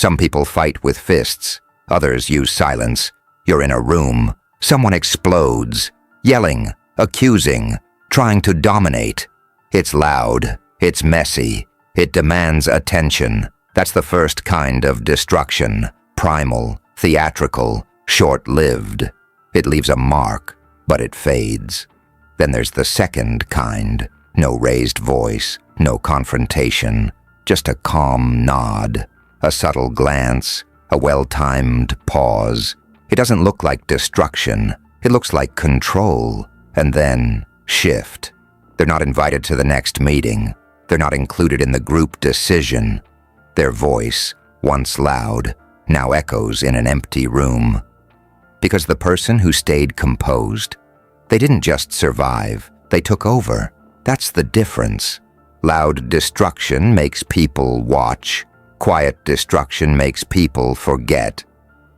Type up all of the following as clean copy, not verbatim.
Some people fight with fists, others use silence. You're in a room, someone explodes, yelling, accusing, trying to dominate. It's loud, it's messy, it demands attention. That's the first kind of destruction, primal, theatrical, short-lived. It leaves a mark, but it fades. Then there's the second kind, no raised voice, no confrontation, just a calm nod, a subtle glance, a well-timed pause. It doesn't look like destruction, it looks like control, and then shift. They're not invited to the next meeting. They're not included in the group decision. Their voice, once loud, now echoes in an empty room. Because the person who stayed composed, they didn't just survive, they took over. That's the difference. Loud destruction makes people watch. Quiet destruction makes people forget.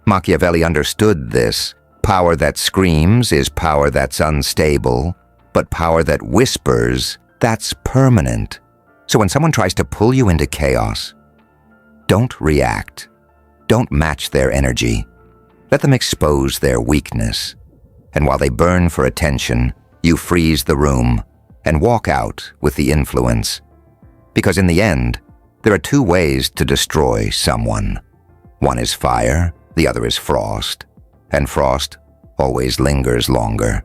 Machiavelli understood this. Power that screams is power that's unstable, but power that whispers, that's permanent. So when someone tries to pull you into chaos, don't react. Don't match their energy. Let them expose their weakness. And while they burn for attention, you freeze the room and walk out with the influence. Because in the end, there are two ways to destroy someone. One is fire, the other is frost. And frost always lingers longer.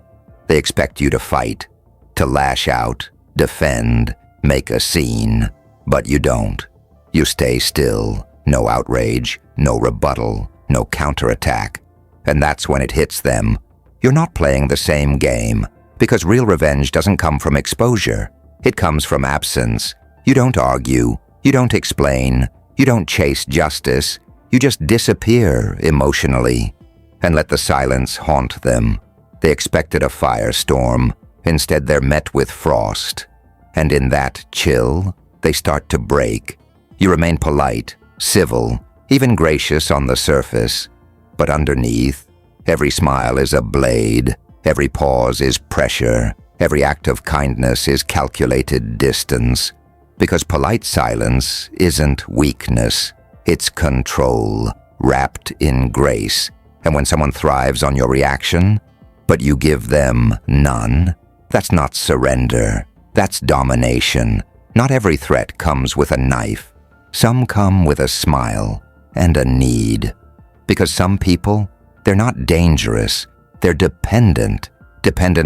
They expect you to fight, to lash out, defend, make a scene. But you don't. You stay still. No outrage, no rebuttal, no counterattack. And that's when it hits them. You're not playing the same game, because real revenge doesn't come from exposure. It comes from absence. You don't argue, you don't explain, you don't chase justice. You just disappear emotionally and let the silence haunt them. They expected a firestorm. Instead, they're met with frost. And in that chill, they start to break. You remain polite, civil, even gracious on the surface. But underneath, every smile is a blade, every pause is pressure, every act of kindness is calculated distance. Because polite silence isn't weakness, it's control, wrapped in grace. And when someone thrives on your reaction, but you give them none, that's not surrender, that's domination. Not every threat comes with a knife. Some come with a smile and a need. Because some people, they're not dangerous, they're dependent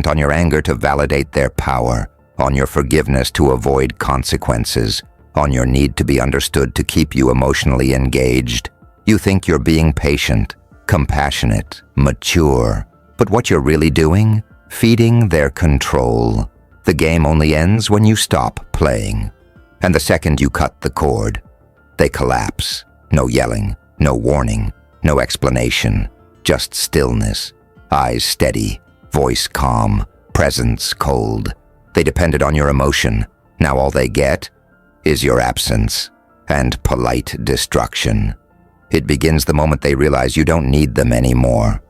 on your anger to validate their power, on your forgiveness to avoid consequences, on your need to be understood to keep you emotionally engaged. You think you're being patient, compassionate, mature, but what you're really doing? Feeding their control. The game only ends when you stop playing. And the second you cut the cord, they collapse. No yelling, no warning, no explanation, just stillness. Eyes steady, voice calm, presence cold. They depended on your emotion. Now all they get is your absence and polite destruction. It begins the moment they realize you don't need them anymore.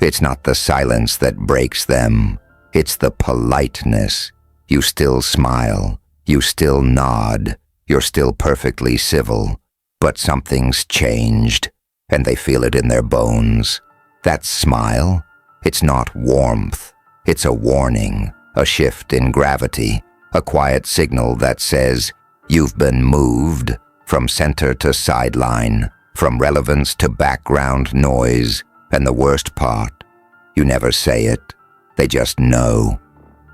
It's not the silence that breaks them. It's the politeness. You still smile. You still nod. You're still perfectly civil. But something's changed, and they feel it in their bones. That smile, it's not warmth. It's a warning, a shift in gravity, a quiet signal that says, you've been moved from center to sideline, from relevance to background noise, and the worst part, you never say it. They just know.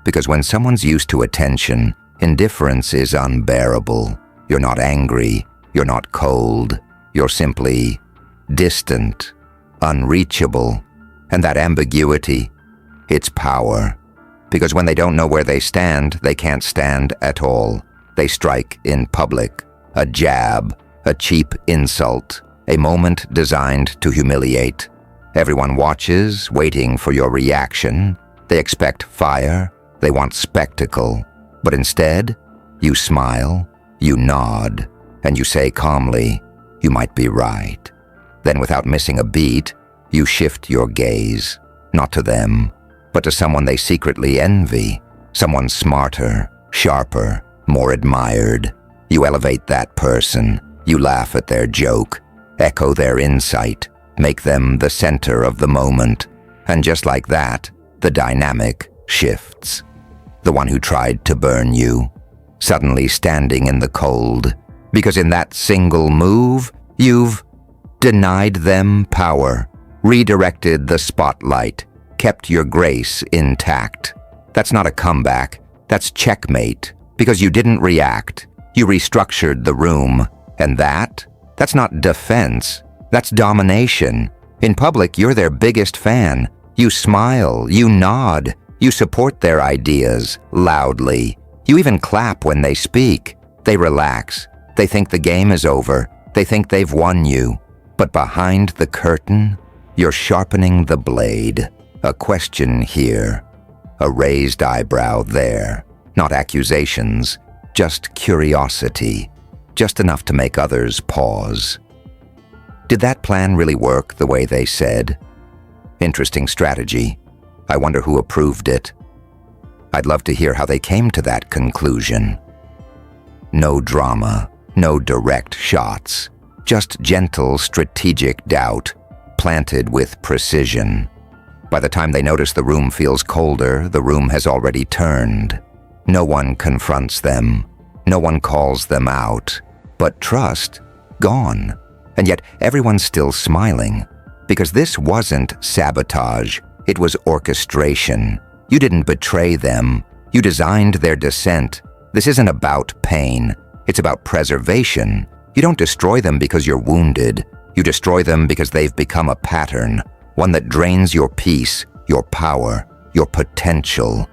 Because when someone's used to attention, indifference is unbearable. You're not angry. You're not cold. You're simply distant, unreachable. And that ambiguity, it's power. Because when they don't know where they stand, they can't stand at all. They strike in public, a jab, a cheap insult, a moment designed to humiliate. Everyone watches, waiting for your reaction. They expect fire. They want spectacle. But instead, you smile, you nod, and you say calmly, you might be right. Then without missing a beat, you shift your gaze, not to them, but to someone they secretly envy, someone smarter, sharper, more admired. You elevate that person, you laugh at their joke, echo their insight, make them the center of the moment. And just like that, the dynamic shifts. The one who tried to burn you, suddenly standing in the cold, because in that single move, you've denied them power, redirected the spotlight, kept your grace intact. That's not a comeback, that's checkmate, because you didn't react. You restructured the room, and that's not defense, that's domination. In public, you're their biggest fan. You smile, you nod, you support their ideas loudly. You even clap when they speak. They relax. They think the game is over. They think they've won you. But behind the curtain, you're sharpening the blade. A question here, a raised eyebrow there. Not accusations, just curiosity. Just enough to make others pause. Did that plan really work the way they said? Interesting strategy. I wonder who approved it. I'd love to hear how they came to that conclusion. No drama, no direct shots, just gentle, strategic doubt, planted with precision. By the time they notice the room feels colder, the room has already turned. No one confronts them. No one calls them out. But trust, gone. And yet everyone's still smiling. Because this wasn't sabotage, it was orchestration. You didn't betray them. You designed their descent. This isn't about pain. It's about preservation. You don't destroy them because you're wounded. You destroy them because they've become a pattern, one that drains your peace, your power, your potential.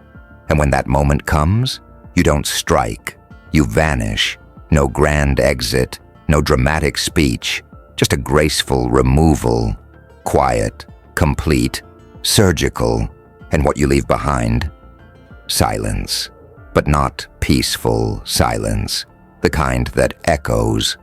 And when that moment comes, you don't strike. You vanish. No grand exit, no dramatic speech, just a graceful removal. Quiet, complete, surgical, and what you leave behind? Silence, but not peaceful silence, the kind that echoes,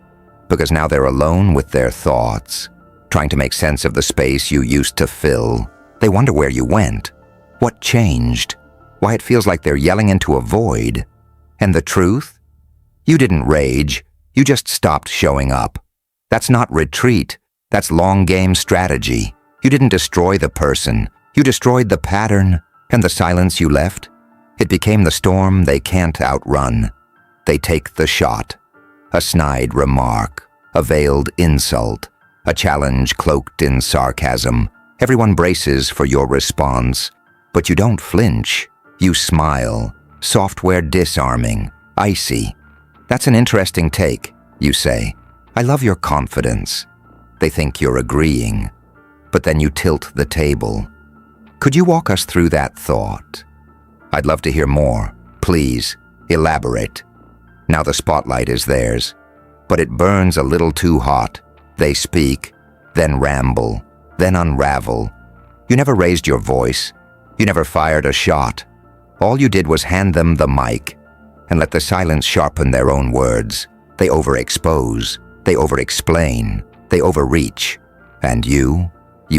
because now they're alone with their thoughts, trying to make sense of the space you used to fill. They wonder where you went, what changed, why it feels like they're yelling into a void. And the truth? You didn't rage, you just stopped showing up. That's not retreat. That's long game strategy. You didn't destroy the person. You destroyed the pattern, and the silence you left. It became the storm they can't outrun. They take the shot. A snide remark, a veiled insult, a challenge cloaked in sarcasm. Everyone braces for your response, but you don't flinch. You smile, software disarming, icy. That's an interesting take, you say. I love your confidence. They think you're agreeing, but then you tilt the table. Could you walk us through that thought? I'd love to hear more. Please, elaborate. Now the spotlight is theirs, but it burns a little too hot. They speak, then ramble, then unravel. You never raised your voice. You never fired a shot. All you did was hand them the mic and let the silence sharpen their own words. They overexpose. They overexplain. They overreach, and you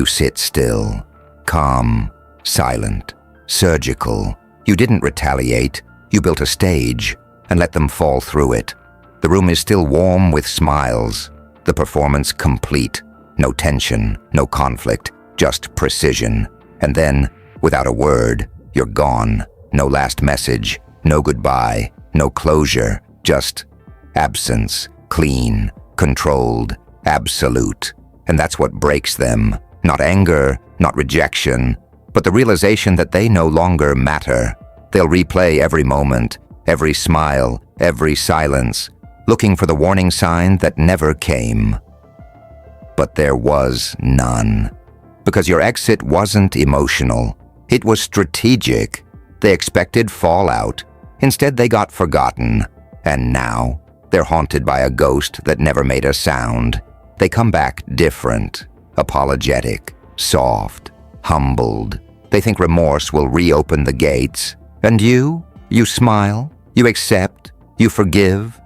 sit still, calm, silent, surgical. You didn't retaliate. You built a stage and let them fall through it. The room is still warm with smiles, the performance complete. No tension, no conflict, just precision. And then, without a word, you're gone. No last message, no goodbye, no closure, just absence, clean, controlled, absolute. And that's what breaks them. Not anger, not rejection, but the realization that they no longer matter. They'll replay every moment, every smile, every silence, looking for the warning sign that never came. But there was none. Because your exit wasn't emotional. It was strategic. They expected fallout. Instead, they got forgotten. And now, they're haunted by a ghost that never made a sound. They come back different, apologetic, soft, humbled. They think remorse will reopen the gates. And you smile, you accept, you forgive.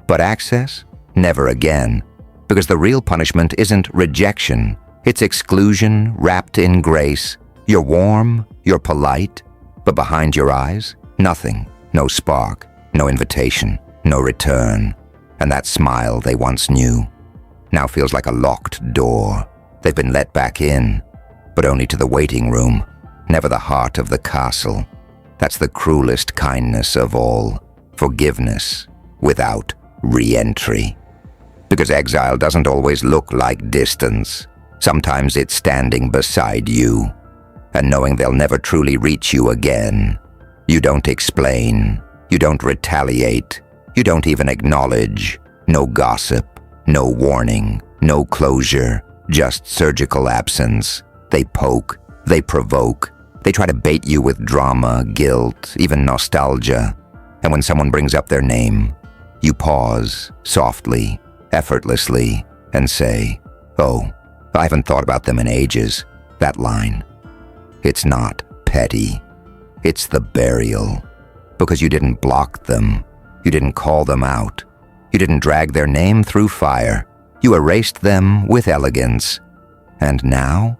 But access? Never again. Because the real punishment isn't rejection. It's exclusion wrapped in grace. You're warm, you're polite, but behind your eyes, nothing. No spark, no invitation, no return. And that smile they once knew. now feels like a locked door. They've been let back in, but only to the waiting room, never the heart of the castle. That's the cruelest kindness of all, forgiveness without re-entry. Because exile doesn't always look like distance. Sometimes it's standing beside you, and knowing they'll never truly reach you again. You don't explain, you don't retaliate, you don't even acknowledge. No gossip, no warning, no closure, just surgical absence. They poke, they provoke, they try to bait you with drama, guilt, even nostalgia. And when someone brings up their name, you pause, softly, effortlessly, and say, "Oh, I haven't thought about them in ages." That line. It's not petty. It's the burial. Because you didn't block them. You didn't call them out. You didn't drag their name through fire. You erased them with elegance. And now,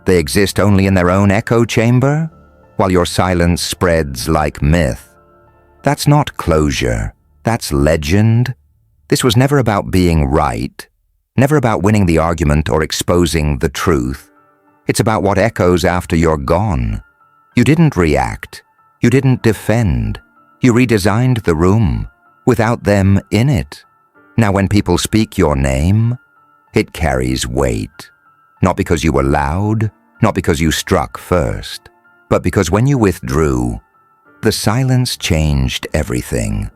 they exist only in their own echo chamber, while your silence spreads like myth. That's not closure. That's legend. This was never about being right, never about winning the argument or exposing the truth. It's about what echoes after you're gone. You didn't react. You didn't defend. You redesigned the room, without them in it. Now when people speak your name, it carries weight. Not because you were loud, not because you struck first, but because when you withdrew, the silence changed everything.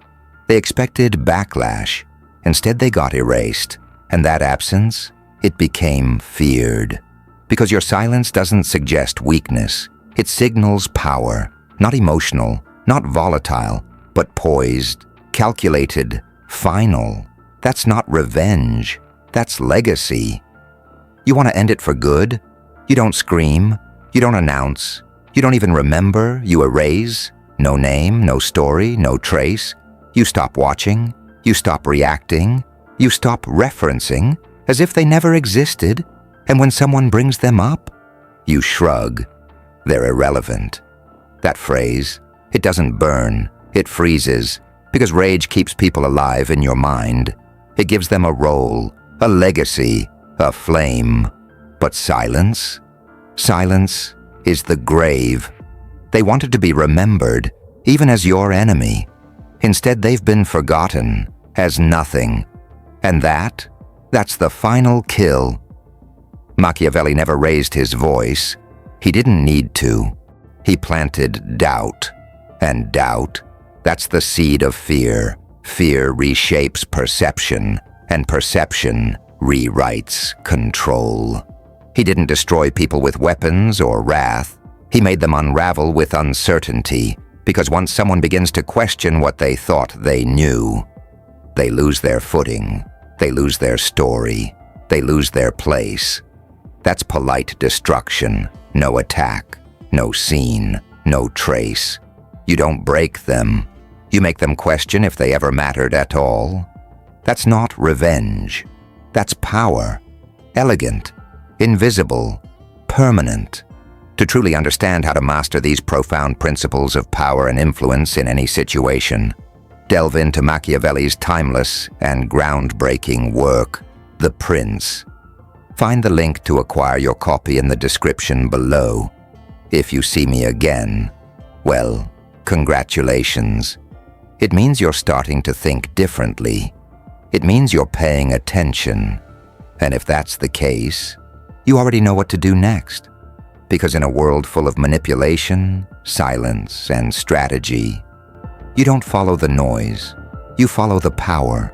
They expected backlash. Instead, they got erased. And that absence, it became feared. Because your silence doesn't suggest weakness. It signals power, not emotional, not volatile, but poised, calculated, final. That's not revenge. That's legacy. You want to end it for good? You don't scream. You don't announce. You don't even remember. You erase. No name, no story, no trace. You stop watching. You stop reacting. You stop referencing, as if they never existed. And when someone brings them up, you shrug. They're irrelevant. That phrase, it doesn't burn. It freezes, because rage keeps people alive in your mind. It gives them a role, a legacy, a flame. But silence? Silence is the grave. They wanted to be remembered, even as your enemy. Instead, they've been forgotten as nothing. And that's the final kill. Machiavelli never raised his voice. He didn't need to. He planted doubt. And doubt, that's the seed of fear. Fear reshapes perception, and perception rewrites control. He didn't destroy people with weapons or wrath. He made them unravel with uncertainty, because once someone begins to question what they thought they knew, they lose their footing, they lose their story, they lose their place. That's polite destruction, no attack, no scene, no trace. You don't break them. You make them question if they ever mattered at all. That's not revenge. That's power. Elegant, invisible, permanent. To truly understand how to master these profound principles of power and influence in any situation, delve into Machiavelli's timeless and groundbreaking work, The Prince. Find the link to acquire your copy in the description below. If you see me again, well, congratulations. It means you're starting to think differently. It means you're paying attention. And if that's the case, you already know what to do next. Because in a world full of manipulation, silence, and strategy, you don't follow the noise. You follow the power.